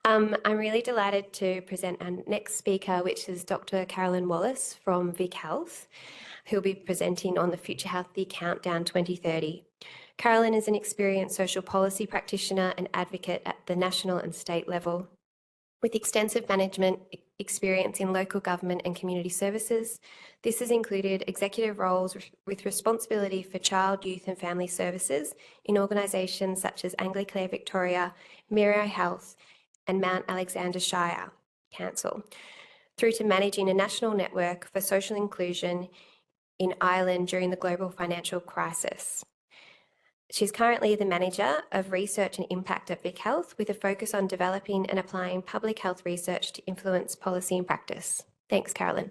I'm really delighted to present our next speaker, which is Dr. Carolyn Wallace from VicHealth, who'll be presenting on the Future Healthy Countdown 2030. Carolyn is an experienced social policy practitioner and advocate at the national and state level, with extensive management experience in local government and community services. This has included executive roles with responsibility for child, youth and family services in organisations such as Anglicare Victoria, Miro Health and Mount Alexander Shire Council, through to managing a national network for social inclusion in Ireland during the global financial crisis. She's currently the Manager of Research and Impact at VicHealth, with a focus on developing and applying public health research to influence policy and practice. Thanks, Carolyn.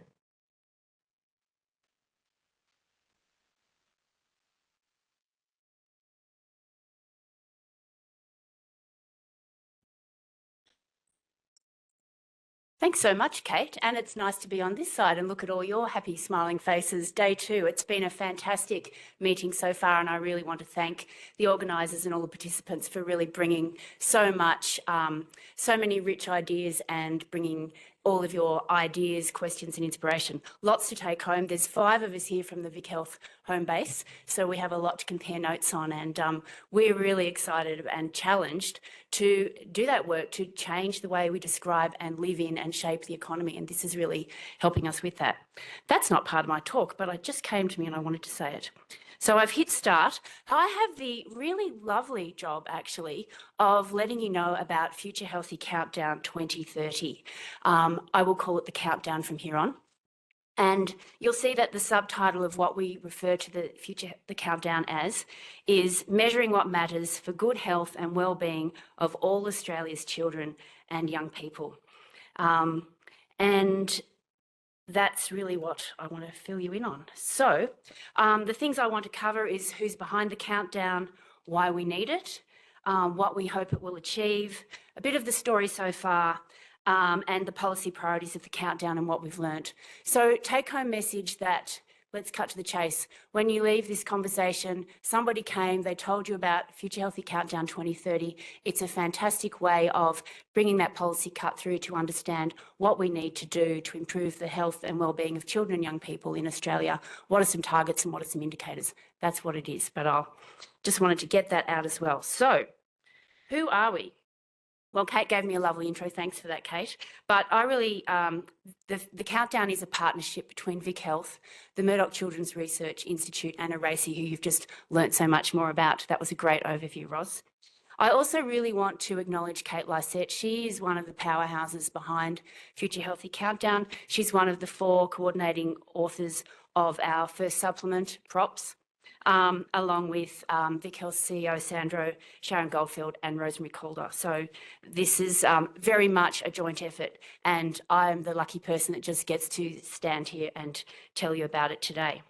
Thanks so much, Kate. And it's nice to be on this side and look at all your happy, smiling faces. Day two, it's been a fantastic meeting so far, and I really want to thank the organisers and all the participants for really bringing so much, so many rich ideas and bringing all of your ideas, questions and inspiration. Lots to take home. There's 5 of us here from the VicHealth home base, so we have a lot to compare notes on, and we're really excited and challenged to do that work, to change the way we describe and live in and shape the economy, and this is really helping us with that. That's not part of my talk, but it just came to me and I wanted to say it. So I've hit start. I have the really lovely job, actually, of letting you know about Future Healthy Countdown 2030. I will call it the countdown from here on. And you'll see that the subtitle of what we refer to the countdown as is measuring what matters for good health and well-being of all Australia's children and young people. And that's really what I want to fill you in on. So the things I want to cover is who's behind the countdown, why we need it, what we hope it will achieve, a bit of the story so far, and the policy priorities of the countdown and what we've learnt. So take-home message that, let's cut to the chase. When you leave this conversation, somebody came, they told you about Future Healthy Countdown 2030. It's a fantastic way of bringing that policy cut through to understand what we need to do to improve the health and wellbeing of children and young people in Australia. What are some targets and what are some indicators? That's what it is, but I just wanted to get that out as well. So who are we? Well, Kate gave me a lovely intro. Thanks for that, Kate. But I really, the countdown is a partnership between VicHealth, the Murdoch Children's Research Institute, and Eracy, who you've just learnt so much more about. That was a great overview, Ros. I also really want to acknowledge Kate Lysette. She is one of the powerhouses behind Future Healthy Countdown. She's one of the 4 coordinating authors of our first supplement, Props, along with VicHealth CEO Sandro, Sharon Goldfield and Rosemary Calder. So this is very much a joint effort, and I'm the lucky person that just gets to stand here and tell you about it today.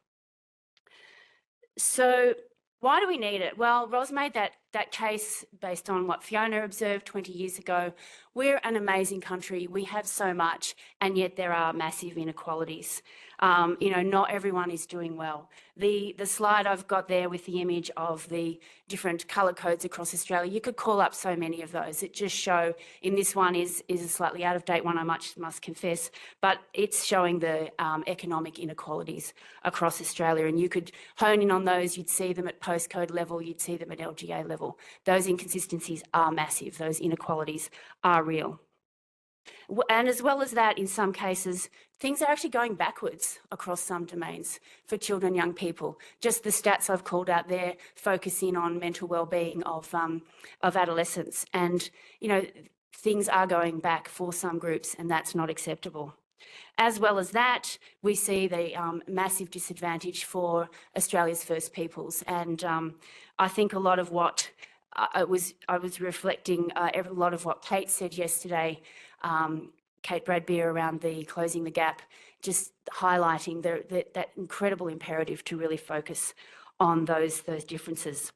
So why do we need it? Well, Ros made that case based on what Fiona observed 20 years ago. We're an amazing country. We have so much, and yet there are massive inequalities. You know, not everyone is doing well. The slide I've got there with the image of the different colour codes across Australia, you could call up so many of those. It just show, in this one is a slightly out of date one, I must confess, but it's showing the economic inequalities across Australia, and you could hone in on those. You'd see them at postcode level, you'd see them at LGA level. Those inconsistencies are massive. Those inequalities are real. And as well as that, in some cases, things are actually going backwards across some domains for children and young people. Just the stats I've called out there focus in on mental wellbeing of adolescents. And, you know, things are going back for some groups, and that's not acceptable. As well as that, we see the massive disadvantage for Australia's First Peoples. And I think a lot of what I was reflecting, a lot of what Kate said yesterday, Kate Bradbeer, around the closing the gap, just highlighting that incredible imperative to really focus on those differences.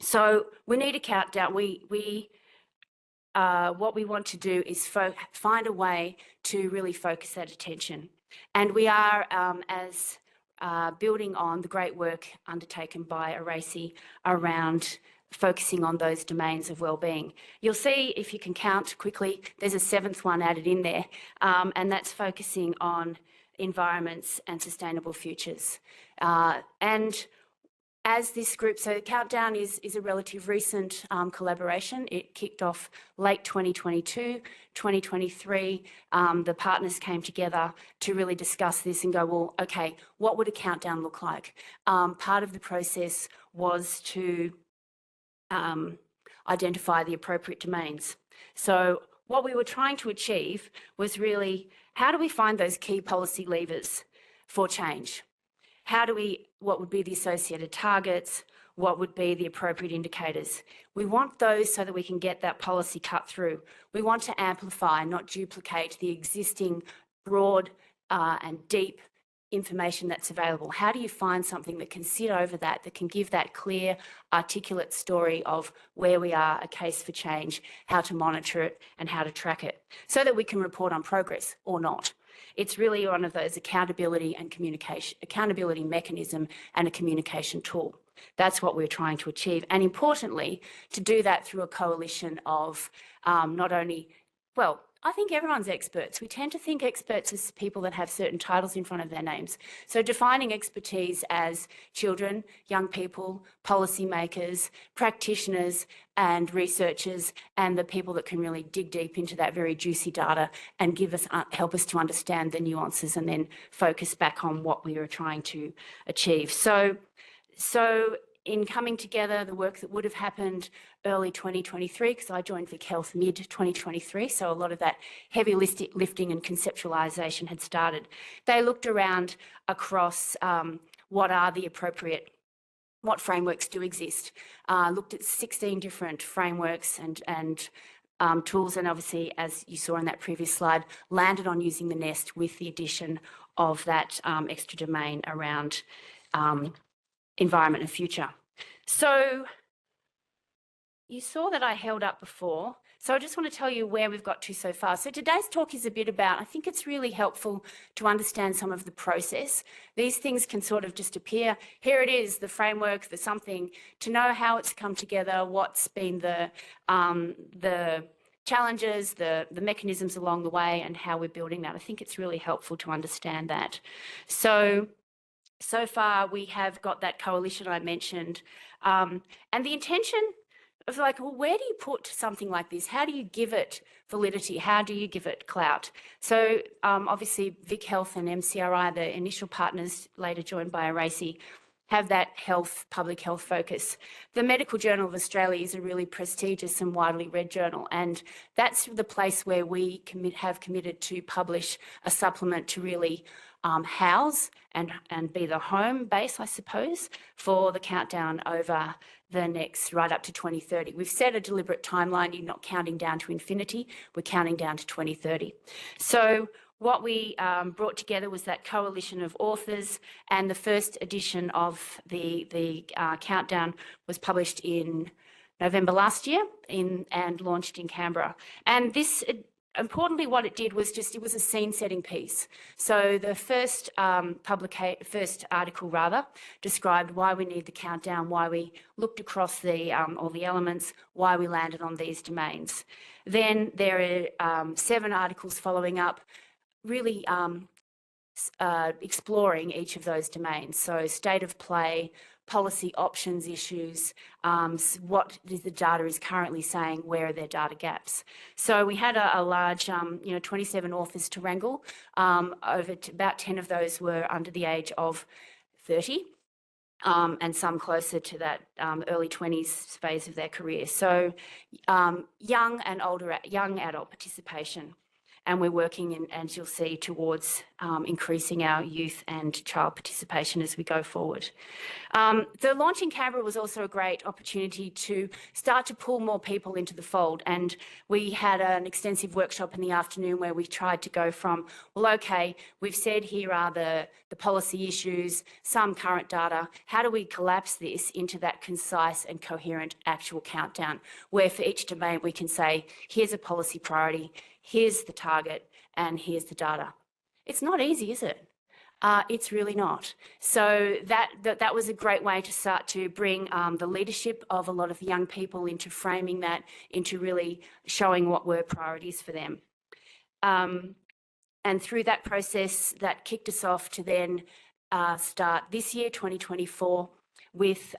So we need a countdown. What we want to do is find a way to really focus that attention. And we are, building on the great work undertaken by Eracy around focusing on those domains of wellbeing. You'll see, if you can count quickly, there's a seventh one added in there, and that's focusing on environments and sustainable futures. And as this group, so Countdown is a relative recent collaboration. It kicked off late 2022, 2023. The partners came together to really discuss this and go, well, okay, what would a countdown look like? Part of the process was to identify the appropriate domains. So what we were trying to achieve was really, how do we find those key policy levers for change? What would be the associated targets? What would be the appropriate indicators? We want those so that we can get that policy cut through. We want to amplify, not duplicate, the existing broad and deep information that's available. How do you find something that can sit over that can give that clear, articulate story of where we are, a case for change, how to monitor it and how to track it, so that we can report on progress or not? It's really one of those accountability mechanism and a communication tool. That's what we're trying to achieve. And importantly, to do that through a coalition of not only, well, I think everyone's experts. We tend to think experts as people that have certain titles in front of their names. So defining expertise as children, young people, policymakers, practitioners and researchers, and the people that can really dig deep into that very juicy data and help us to understand the nuances and then focus back on what we are trying to achieve. So in coming together, the work that would have happened early 2023, because I joined VicHealth mid 2023, so a lot of that heavy lifting and conceptualisation had started. They looked around across what frameworks do exist, looked at 16 different frameworks and tools, and obviously, as you saw in that previous slide, landed on using the NEST with the addition of that extra domain around environment and future. So you saw that I held up before. So I just want to tell you where we've got to so far. So today's talk is a bit about, I think it's really helpful to understand some of the process. These things can sort of just appear. Here it is, the framework, the something, to know how it's come together, what's been the challenges, the mechanisms along the way, and how we're building that. I think it's really helpful to understand that. So far, we have got that coalition I mentioned. And the intention of like, well, where do you put something like this? How do you give it validity? How do you give it clout? So obviously, VicHealth and MCRI, the initial partners, later joined by ARACI, have that public health focus. The Medical Journal of Australia is a really prestigious and widely read journal, and that's the place where we have committed to publish a supplement to really house and be the home base, I suppose, for the countdown over the next, right up to 2030. We've set a deliberate timeline. You're not counting down to infinity. We're counting down to 2030. So what we brought together was that coalition of authors, and the first edition of the countdown was published in November last year and launched in Canberra. And this, importantly, what it did was it was a scene-setting piece. So the first article described why we need the countdown, why we looked across all the elements, why we landed on these domains. Then there are 7 articles following up, really exploring each of those domains. So state of play, policy options issues, what the data is currently saying, where are their data gaps. So we had a large, 27 authors to wrangle. About 10 of those were under the age of 30. And some closer to that early 20s phase of their career. So young adult participation. And we're working, as you'll see, towards increasing our youth and child participation as we go forward. The launch in Canberra was also a great opportunity to start to pull more people into the fold. And we had an extensive workshop in the afternoon where we tried to go from, well, okay, we've said here are the policy issues, some current data. How do we collapse this into that concise and coherent actual countdown, where for each domain we can say, here's a policy priority, here's the target, and here's the data. It's not easy, is it? It's really not. So that was a great way to start to bring the leadership of a lot of young people into framing that, into really showing what were priorities for them. And through that process, that kicked us off to then start this year, 2024, with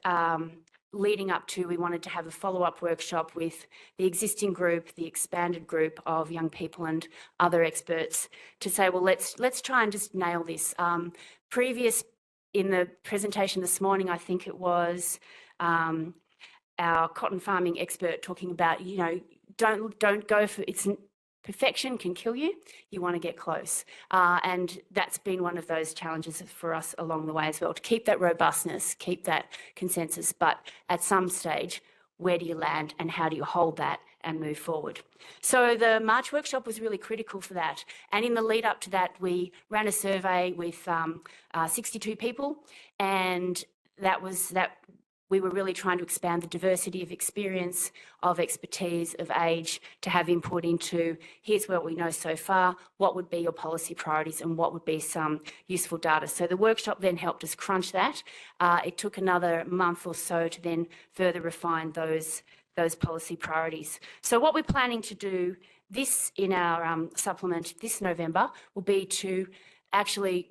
leading up to, we wanted to have a follow-up workshop with the existing group, the expanded group of young people and other experts to say, well, let's try and just nail this. Previous in the presentation this morning, I think it was our cotton farming expert talking about, you know, don't go for it's. Perfection can kill you. You want to get close. And that's been one of those challenges for us along the way as well, to keep that robustness, keep that consensus, but at some stage, where do you land and how do you hold that and move forward? So the March workshop was really critical for that. And in the lead up to that, we ran a survey with 62 people, and we were really trying to expand the diversity of experience, of expertise, of age, to have input into, here's what we know so far, what would be your policy priorities and what would be some useful data. So the workshop then helped us crunch that. It took another month or so to then further refine those policy priorities. So what we're planning to do this in our supplement this November will be to actually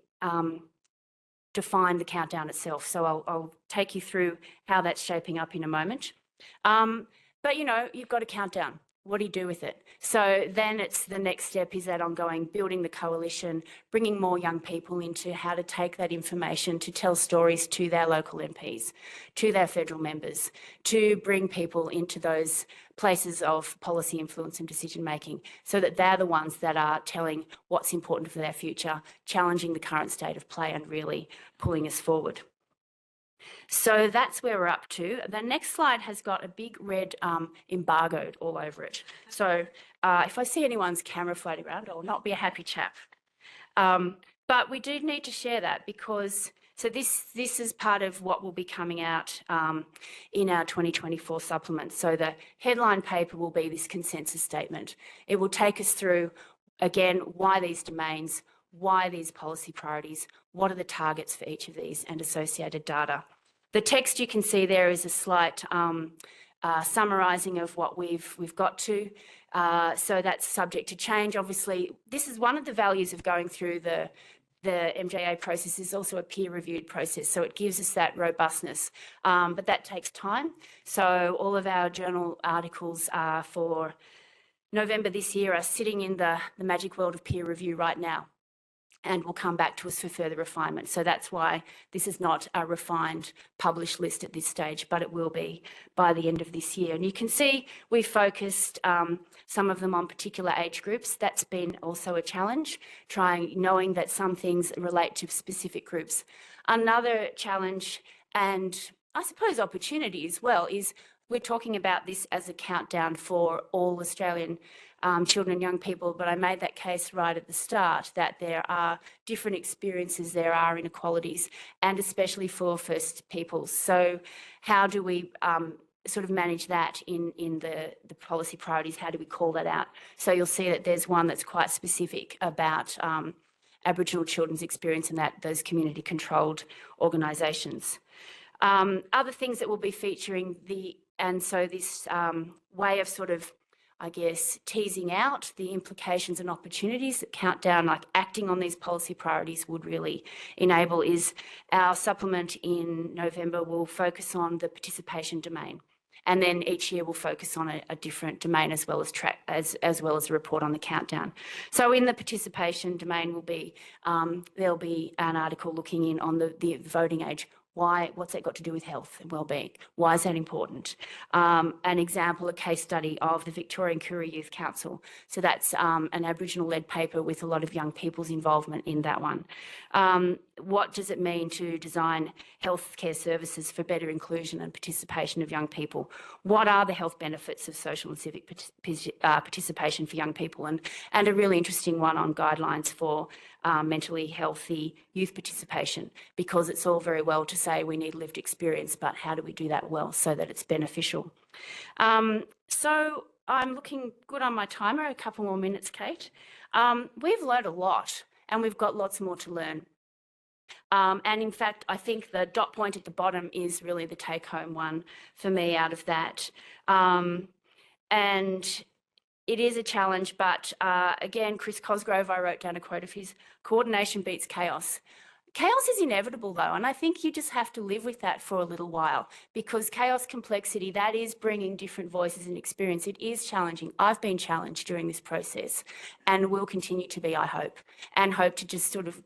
define the countdown itself. So I'll take you through how that's shaping up in a moment. But you know, you've got a countdown. What do you do with it? So then it's the next step is that ongoing building the coalition, bringing more young people into how to take that information to tell stories to their local MPs, to their federal members, to bring people into those places of policy influence and decision making so that they're the ones that are telling what's important for their future, challenging the current state of play and really pulling us forward. So that's where we're up to. The next slide has got a big red embargoed all over it. So if I see anyone's camera floating around, I'll not be a happy chap. But we do need to share that because, so this is part of what will be coming out in our 2024 supplement. So the headline paper will be this consensus statement. It will take us through, again, why these domains, why these policy priorities, what are the targets for each of these and associated data. The text you can see there is a slight summarising of what we've got to. So that's subject to change. Obviously, this is one of the values of going through the MJA process is also a peer-reviewed process, so it gives us that robustness, but that takes time. So all of our journal articles for November this year are sitting in the magic world of peer review right now, and will come back to us for further refinement. So that's why this is not a refined published list at this stage, but it will be by the end of this year. And you can see we focused some of them on particular age groups. That's been also a challenge, knowing that some things relate to specific groups. Another challenge, and I suppose opportunity as well, is we're talking about this as a countdown for all Australian children and young people, but I made that case right at the start that there are different experiences, there are inequalities, and especially for First Peoples. So how do we sort of manage that in the policy priorities? How do we call that out? So you'll see that there's one that's quite specific about Aboriginal children's experience in those community-controlled organisations. Other things that will be featuring this way of sort of, I guess, teasing out the implications and opportunities that countdown, like acting on these policy priorities, would really enable is our supplement in November will focus on the participation domain. And then each year we'll focus on a different domain as well as a report on the countdown. So in the participation domain will be, there'll be an article looking in on the voting age. What's that got to do with health and wellbeing? Why is that important? An example, a case study of the Victorian Koori Youth Council. So that's an Aboriginal-led paper with a lot of young people's involvement in that one. What does it mean to design healthcare services for better inclusion and participation of young people? What are the health benefits of social and civic participation for young people? And a really interesting one on guidelines for mentally healthy youth participation, because it's all very well to say we need lived experience, but how do we do that well so that it's beneficial? So I'm looking good on my timer, a couple more minutes, Kate. We've learned a lot and we've got lots more to learn. And in fact, I think the dot point at the bottom is really the take-home one for me out of that. And it is a challenge, but again, Chris Cosgrove, I wrote down a quote of his: "Coordination beats chaos." Chaos is inevitable though, and I think you just have to live with that for a little while, because chaos, complexity, that is bringing different voices and experience. It is challenging. I've been challenged during this process and will continue to be, I hope, and hope to just sort of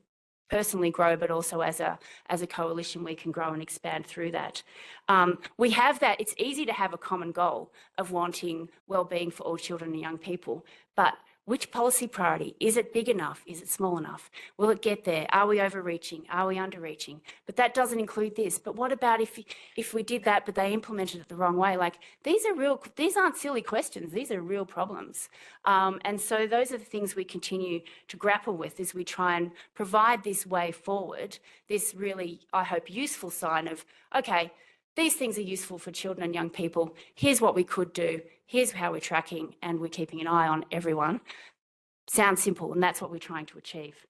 personally grow, but also as a coalition we can grow and expand through that. We have that. It's easy to have a common goal of wanting well-being for all children and young people, but which policy priority? Is it big enough? Is it small enough? Will it get there? Are we overreaching? Are we underreaching? But that doesn't include this. But what about if we did that, but they implemented it the wrong way? Like, these aren't silly questions. These are real problems. And so those are the things we continue to grapple with as we try and provide this way forward, this really, I hope, useful sign of, okay, these things are useful for children and young people. Here's what we could do. Here's how we're tracking, and we're keeping an eye on everyone. Sounds simple, and that's what we're trying to achieve.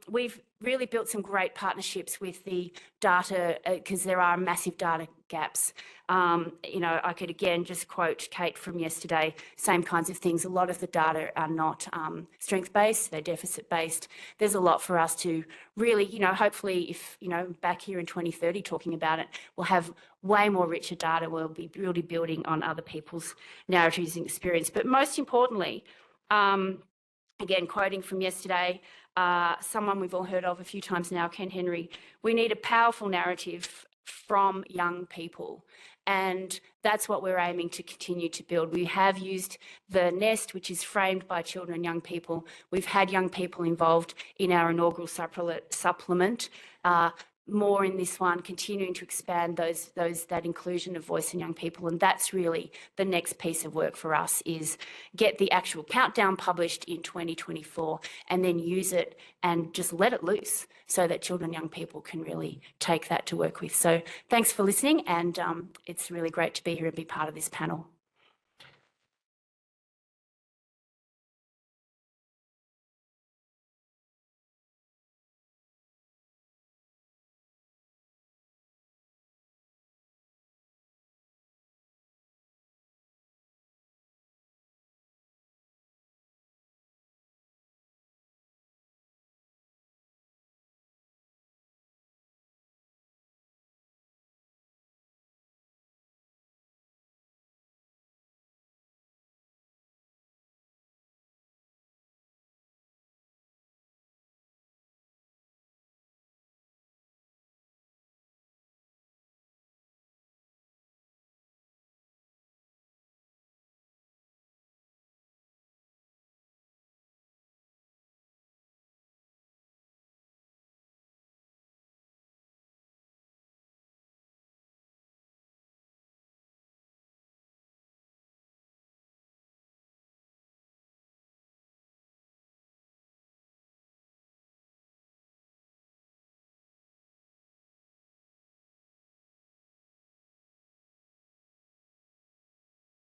We've really built some great partnerships with the data, because there are massive data gaps. I could again just quote Kate from yesterday, same kinds of things. A lot of the data are not strength-based, they're deficit-based. There's a lot for us to really, hopefully if, back here in 2030 talking about it, we'll have way more richer data. We'll be really building on other people's narratives and experience. But most importantly, again, quoting from yesterday, someone we've all heard of a few times now, Ken Henry, we need a powerful narrative from young people. And that's what we're aiming to continue to build. We have used the nest, which is framed by children and young people. We've had young people involved in our inaugural supplement. More in this one, continuing to expand that inclusion of voice in young people. And that's really the next piece of work for us, is get the actual countdown published in 2024 and then use it and just let it loose so that children and young people can really take that to work with. So thanks for listening, and it's really great to be here and be part of this panel.